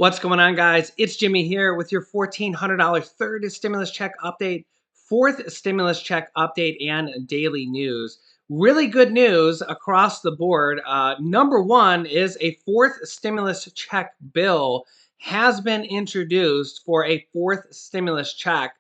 What's going on, guys? It's Jimmy here with your $1,400 third stimulus check update, fourth stimulus check update, and daily news. Really good news across the board. Number one is a fourth stimulus check bill has been introduced for a fourth stimulus check.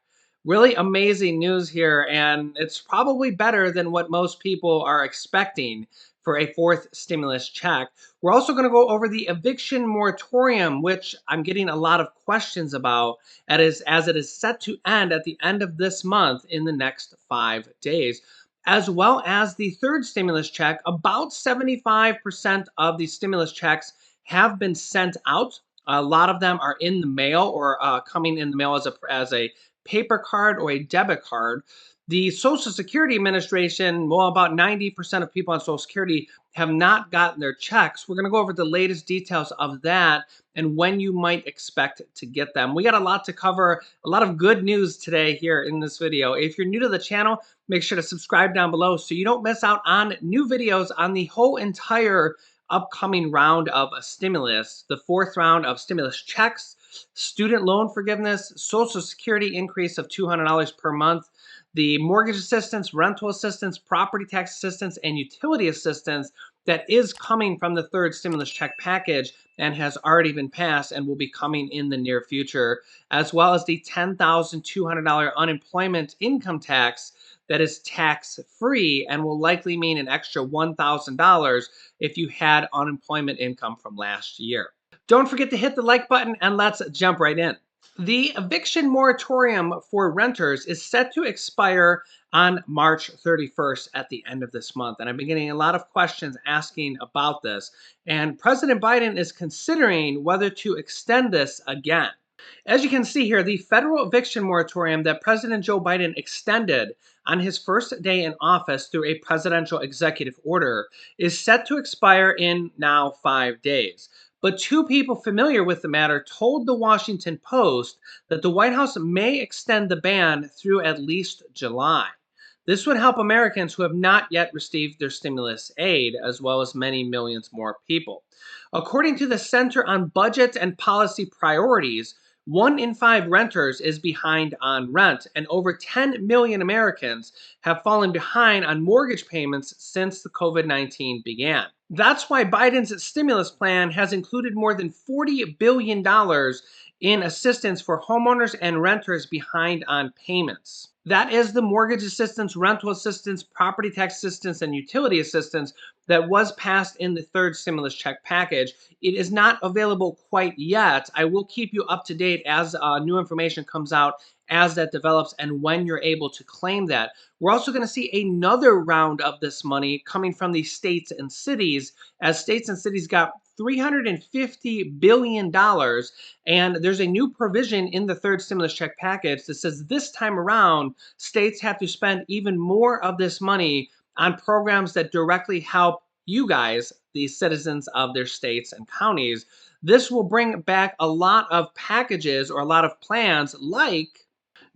Really amazing news here, and it's probably better than what most people are expecting for a fourth stimulus check. We're also going to go over the eviction moratorium, which I'm getting a lot of questions about, as it is set to end at the end of this month in the next 5 days, as well as the third stimulus check. About 75% of the stimulus checks have been sent out. A lot of them are in the mail or coming in the mail as a paper card or a debit card. The Social Security Administration, well, about 90% of people on Social Security have not gotten their checks. We're going to go over the latest details of that and when you might expect to get them. We got a lot to cover, a lot of good news today here in this video. If you're new to the channel, make sure to subscribe down below so you don't miss out on new videos on the whole entire upcoming round of stimulus, the fourth round of stimulus checks, student loan forgiveness, Social Security increase of $200 per month, the mortgage assistance, rental assistance, property tax assistance, and utility assistance that is coming from the third stimulus check package and has already been passed and will be coming in the near future, as well as the $10,200 unemployment income tax that is tax-free and will likely mean an extra $1,000 if you had unemployment income from last year. Don't forget to hit the like button and let's jump right in. The eviction moratorium for renters is set to expire on March 31st at the end of this month. And I've been getting a lot of questions asking about this. And President Biden is considering whether to extend this again. As you can see here, the federal eviction moratorium that President Joe Biden extended on his first day in office through a presidential executive order is set to expire in now 5 days. But two people familiar with the matter told the Washington Post that the White House may extend the ban through at least July. This would help Americans who have not yet received their stimulus aid, as well as many millions more people. According to the Center on Budget and Policy Priorities, 1 in 5 renters is behind on rent, and over 10 million Americans have fallen behind on mortgage payments since the COVID-19 began. That's why Biden's stimulus plan has included more than $40 billion in assistance for homeowners and renters behind on payments. That is the mortgage assistance, rental assistance, property tax assistance, and utility assistance that was passed in the third stimulus check package. It is not available quite yet. I will keep you up to date as new information comes out as that develops and when you're able to claim that. We're also going to see another round of this money coming from the states and cities, as states and cities got $350 billion. And there's a new provision in the third stimulus check package that says this time around, states have to spend even more of this money on programs that directly help you guys, the citizens of their states and counties. This will bring back a lot of packages or a lot of plans like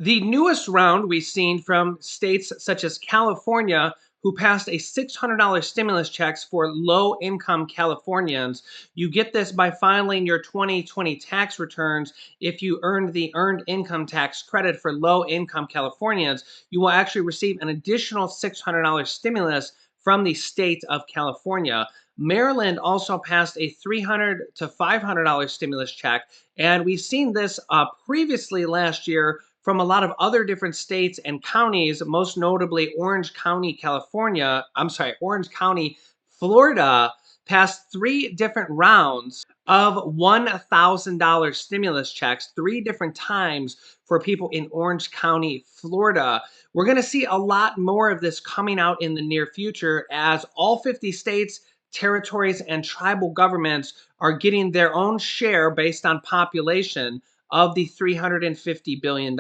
the newest round we've seen from states such as California, who passed a $600 stimulus checks for low-income Californians. You get this by filing your 2020 tax returns. If you earned the earned income tax credit for low-income Californians, you will actually receive an additional $600 stimulus from the state of California. Maryland also passed a $300 to $500 stimulus check, and we've seen this previously last year from a lot of other different states and counties, most notably Orange County, Orange County, Florida, passed 3 different rounds of $1,000 stimulus checks, 3 different times for people in Orange County, Florida. We're going to see a lot more of this coming out in the near future as all 50 states, territories, and tribal governments are getting their own share based on population of the $350 billion.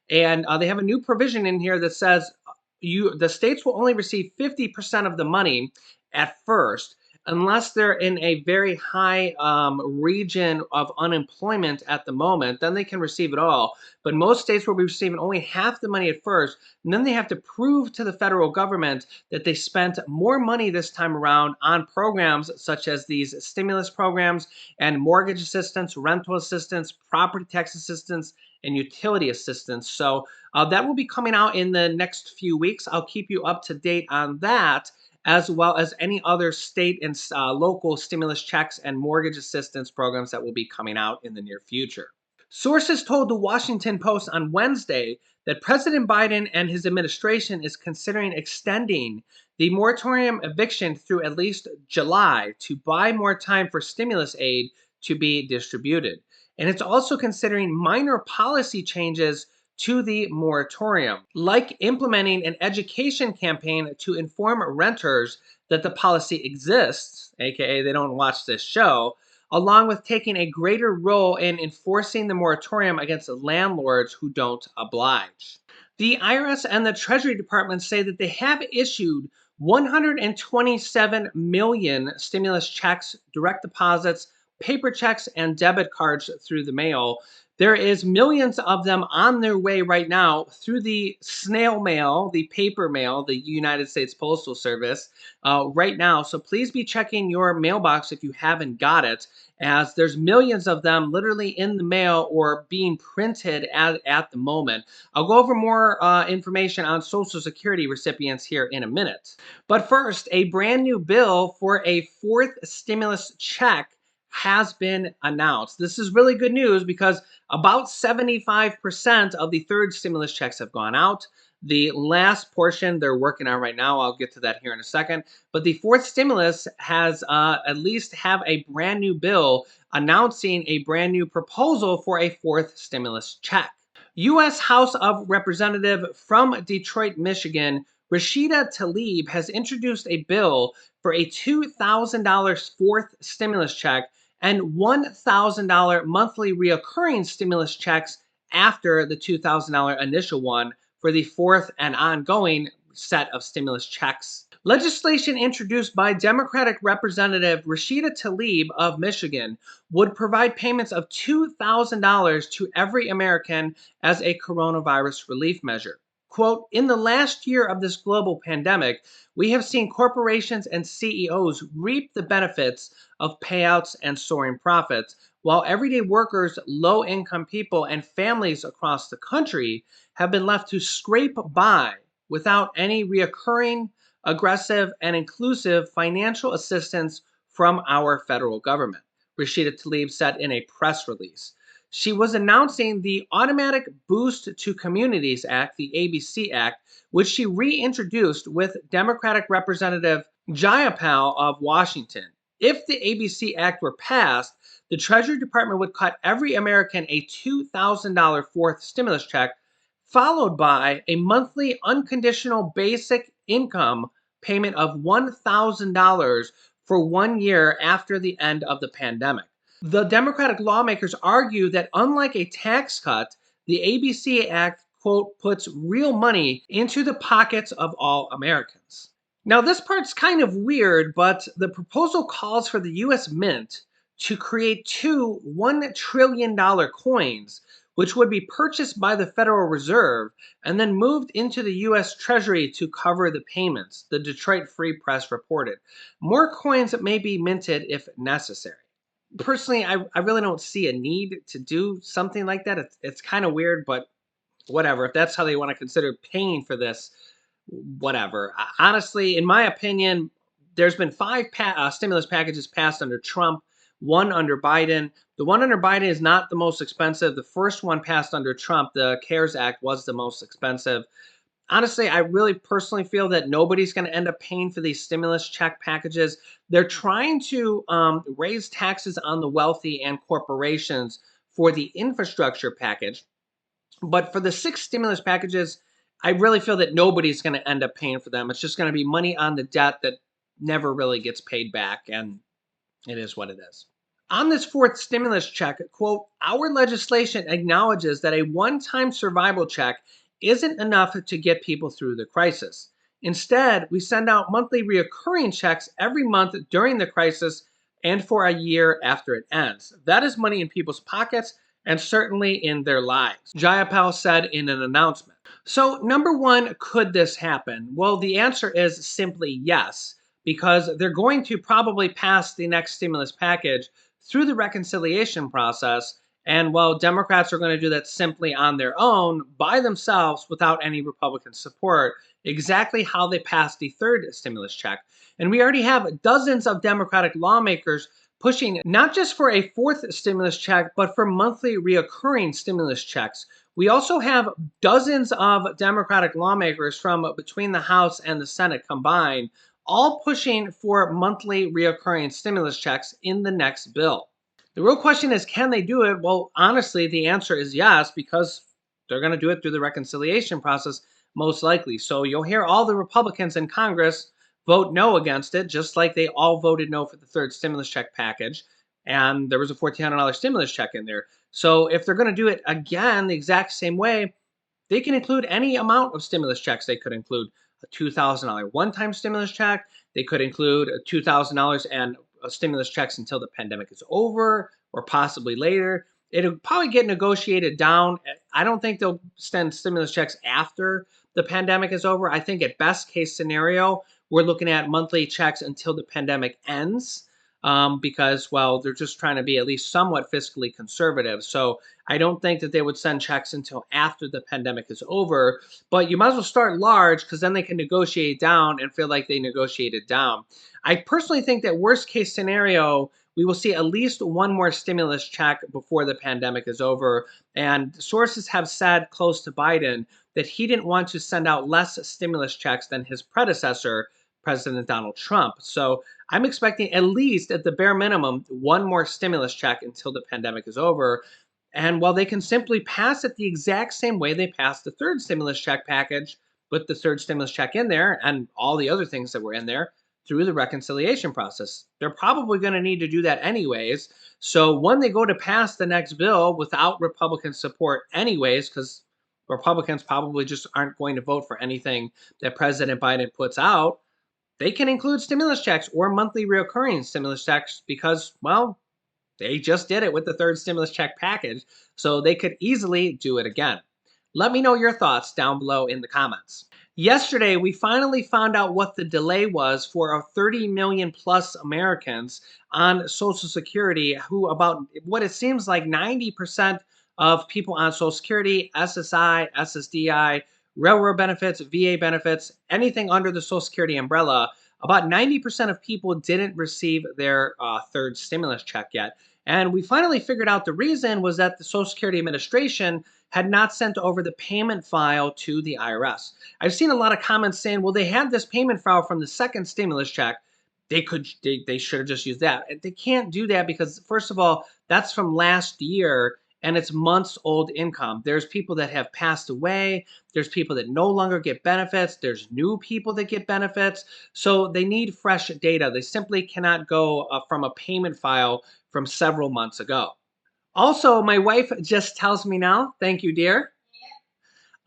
And they have a new provision in here that says the states will only receive 50% of the money at first. unless they're in a very high region of unemployment at the moment, then they can receive it all. But most states will be receiving only half the money at first, and then they have to prove to the federal government that they spent more money this time around on programs such as these stimulus programs and mortgage assistance, rental assistance, property tax assistance, and utility assistance. So that will be coming out in the next few weeks. I'll keep you up to date on that, as well as any other state and local stimulus checks and mortgage assistance programs that will be coming out in the near future. Sources told the Washington Post on Wednesday that President Biden and his administration is considering extending the moratorium eviction through at least July to buy more time for stimulus aid to be distributed. And it's also considering minor policy changes to the moratorium, like implementing an education campaign to inform renters that the policy exists, aka they don't watch this show, along with taking a greater role in enforcing the moratorium against landlords who don't oblige. The IRS and the Treasury Department say that they have issued 127 million stimulus checks, direct deposits, paper checks, and debit cards through the mail. There is millions of them on their way right now through the snail mail, the paper mail, the United States Postal Service right now. So please be checking your mailbox if you haven't got it, as there's millions of them literally in the mail or being printed at the moment. I'll go over more information on Social Security recipients here in a minute. But first, a brand new bill for a fourth stimulus check has been announced. This is really good news because about 75% of the third stimulus checks have gone out. The last portion they're working on right now, I'll get to that here in a second. But the fourth stimulus has at least have a brand new bill announcing a brand new proposal for a fourth stimulus check. U.S. House of Representative from Detroit, Michigan, Rashida Talib has introduced a bill for a $2,000 fourth stimulus check and $1,000 monthly reoccurring stimulus checks after the $2,000 initial one for the fourth and ongoing set of stimulus checks. Legislation introduced by Democratic Representative Rashida Talib of Michigan would provide payments of $2,000 to every American as a coronavirus relief measure. Quote, in the last year of this global pandemic, we have seen corporations and CEOs reap the benefits of payouts and soaring profits, while everyday workers, low income people, and families across the country have been left to scrape by without any reoccurring, aggressive, and inclusive financial assistance from our federal government, Rashida Tlaib said in a press release. She was announcing the Automatic Boost to Communities Act, the ABC Act, which she reintroduced with Democratic Representative Jayapal of Washington. If the ABC Act were passed, the Treasury Department would cut every American a $2,000 fourth stimulus check, followed by a monthly unconditional basic income payment of $1,000 for 1 year after the end of the pandemic. The Democratic lawmakers argue that unlike a tax cut, the ABC Act, quote, puts real money into the pockets of all Americans. Now, this part's kind of weird, but the proposal calls for the U.S. Mint to create two $1 trillion coins, which would be purchased by the Federal Reserve and then moved into the U.S. Treasury to cover the payments, the Detroit Free Press reported. More coins may be minted if necessary. Personally, I really don't see a need to do something like that. It's kind of weird, but whatever. If that's how they want to consider paying for this, whatever. Honestly, in my opinion, there's been five stimulus packages passed under Trump, one under Biden. The one under Biden is not the most expensive. The first one passed under Trump, the CARES Act, was the most expensive. Honestly, I really personally feel that nobody's going to end up paying for these stimulus check packages. They're trying to raise taxes on the wealthy and corporations for the infrastructure package. But for the six stimulus packages, I really feel that nobody's going to end up paying for them. It's just going to be money on the debt that never really gets paid back. And it is what it is. On this fourth stimulus check, quote, our legislation acknowledges that a one-time survival check isn't enough to get people through the crisis. Instead, we send out monthly reoccurring checks every month during the crisis and for a year after it ends. That is money in people's pockets and certainly in their lives, Jayapal said in an announcement. So, number one, could this happen? Well, the answer is simply yes, because they're going to probably pass the next stimulus package through the reconciliation process. And while Democrats are going to do that simply on their own, by themselves, without any Republican support, exactly how they passed the third stimulus check. And we already have dozens of Democratic lawmakers pushing not just for a fourth stimulus check, but for monthly reoccurring stimulus checks. We also have dozens of Democratic lawmakers from between the House and the Senate combined, all pushing for monthly reoccurring stimulus checks in the next bill. The real question is, can they do it? Well, honestly, the answer is yes, because they're going to do it through the reconciliation process, most likely. So you'll hear all the Republicans in Congress vote no against it, just like they all voted no for the third stimulus check package. And there was a $1,400 stimulus check in there. So if they're going to do it again the exact same way, they can include any amount of stimulus checks. They could include a $2,000 one-time stimulus check. They could include a $2,000 and stimulus checks until the pandemic is over or possibly later. It'll probably get negotiated down. I don't think they'll extend stimulus checks after the pandemic is over. I think at best case scenario, we're looking at monthly checks until the pandemic ends. Because, well, they're just trying to be at least somewhat fiscally conservative. So I don't think that they would send checks until after the pandemic is over. But you might as well start large, because then they can negotiate down and feel like they negotiated down. I personally think that worst case scenario, we will see at least one more stimulus check before the pandemic is over. And sources have said close to Biden that he didn't want to send out less stimulus checks than his predecessor, President Donald Trump. So I'm expecting at least, at the bare minimum, one more stimulus check until the pandemic is over. And while they can simply pass it the exact same way they passed the third stimulus check package, with the third stimulus check in there and all the other things that were in there through the reconciliation process, they're probably going to need to do that anyways. So when they go to pass the next bill without Republican support anyways, because Republicans probably just aren't going to vote for anything that President Biden puts out, they can include stimulus checks or monthly recurring stimulus checks because, well, they just did it with the third stimulus check package, so they could easily do it again. Let me know your thoughts down below in the comments. Yesterday, we finally found out what the delay was for our 30 million plus Americans on Social Security, who about what it seems like 90% of people on Social Security, SSI, SSDI, railroad benefits, VA benefits, anything under the Social Security umbrella, about 90% of people didn't receive their third stimulus check yet. And we finally figured out the reason was that the Social Security Administration had not sent over the payment file to the IRS. I've seen a lot of comments saying, well, they had this payment file from the second stimulus check. They should have just used that. And they can't do that because, first of all, that's from last year and it's months old income. There's people that have passed away. There's people that no longer get benefits. There's new people that get benefits. So they need fresh data. They simply cannot go from a payment file from several months ago. Also, my wife just tells me now, thank you, dear,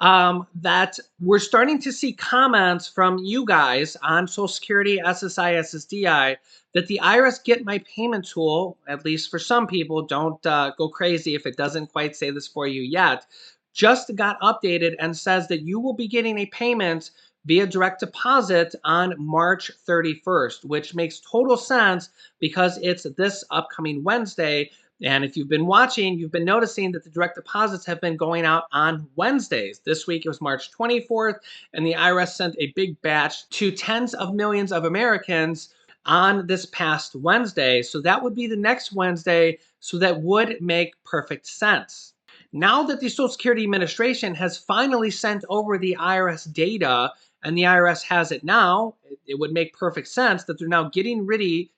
that we're starting to see comments from you guys on Social Security, SSI, SSDI, that the IRS Get My Payment tool, at least for some people, don't go crazy if it doesn't quite say this for you yet, just got updated and says that you will be getting a payment via direct deposit on March 31st, which makes total sense because it's this upcoming Wednesday. And if you've been watching, you've been noticing that the direct deposits have been going out on Wednesdays. This week it was March 24th, and the IRS sent a big batch to tens of millions of Americans on this past Wednesday. So that would be the next Wednesday, so that would make perfect sense. Now that the Social Security Administration has finally sent over the IRS data, and the IRS has it now, it would make perfect sense that they're now getting ready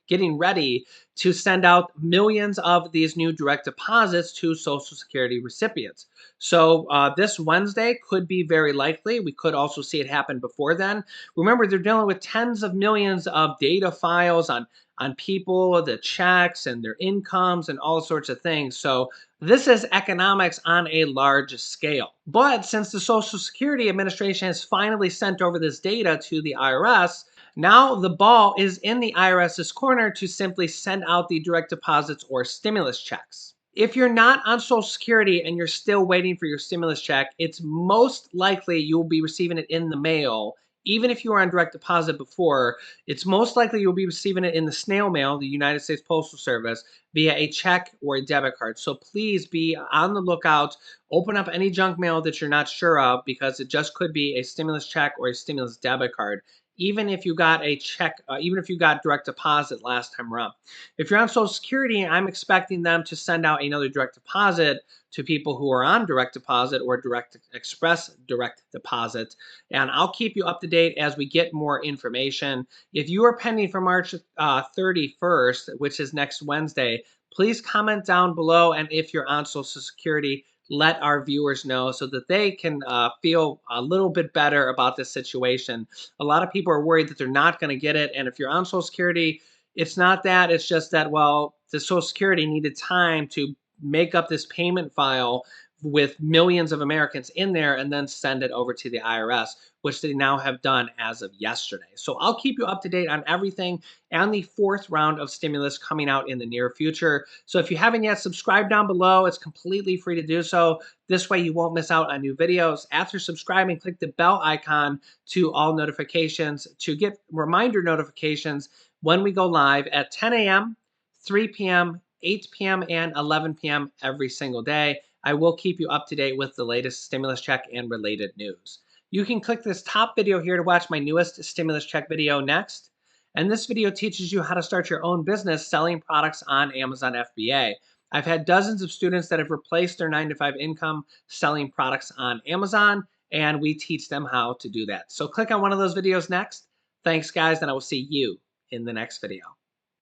to send out millions of these new direct deposits to Social Security recipients. So this Wednesday could be very likely. We could also see it happen before then. Remember, they're dealing with tens of millions of data files on on people, the checks and their incomes and all sorts of things. So this is economics on a large scale. But since the Social Security Administration has finally sent over this data to the IRS, now the ball is in the IRS's corner to simply send out the direct deposits or stimulus checks. If you're not on Social Security and you're still waiting for your stimulus check, it's most likely you'll be receiving it in the mail. Even if you were on direct deposit before, it's most likely you'll be receiving it in the snail mail, the United States Postal Service, via a check or a debit card. So please be on the lookout. Open up any junk mail that you're not sure of, because it just could be a stimulus check or a stimulus debit card. Even if you got a check, even if you got direct deposit last time around. If you're on Social Security, I'm expecting them to send out another direct deposit to people who are on direct deposit or direct express direct deposit. And I'll keep you up to date as we get more information. If you are pending for March 31st, which is next Wednesday, please comment down below. And if you're on Social Security, let our viewers know so that they can feel a little bit better about this situation. A lot of people are worried that they're not going to get it. And if you're on Social Security, it's not that. It's just that, well, the Social Security needed time to make up this payment file with millions of Americans in there and then send it over to the IRS, which they now have done as of yesterday. So I'll keep you up to date on everything and the fourth round of stimulus coming out in the near future. So if you haven't yet, subscribe down below. It's completely free to do so. This way you won't miss out on new videos. After subscribing, click the bell icon to all notifications to get reminder notifications when we go live at 10 a.m., 3 p.m., 8 p.m., and 11 p.m. every single day. I will keep you up to date with the latest stimulus check and related news. You can click this top video here to watch my newest stimulus check video next. And this video teaches you how to start your own business selling products on Amazon FBA. I've had dozens of students that have replaced their 9-to-5 income selling products on Amazon, and we teach them how to do that. So click on one of those videos next. Thanks, guys, and I will see you in the next video.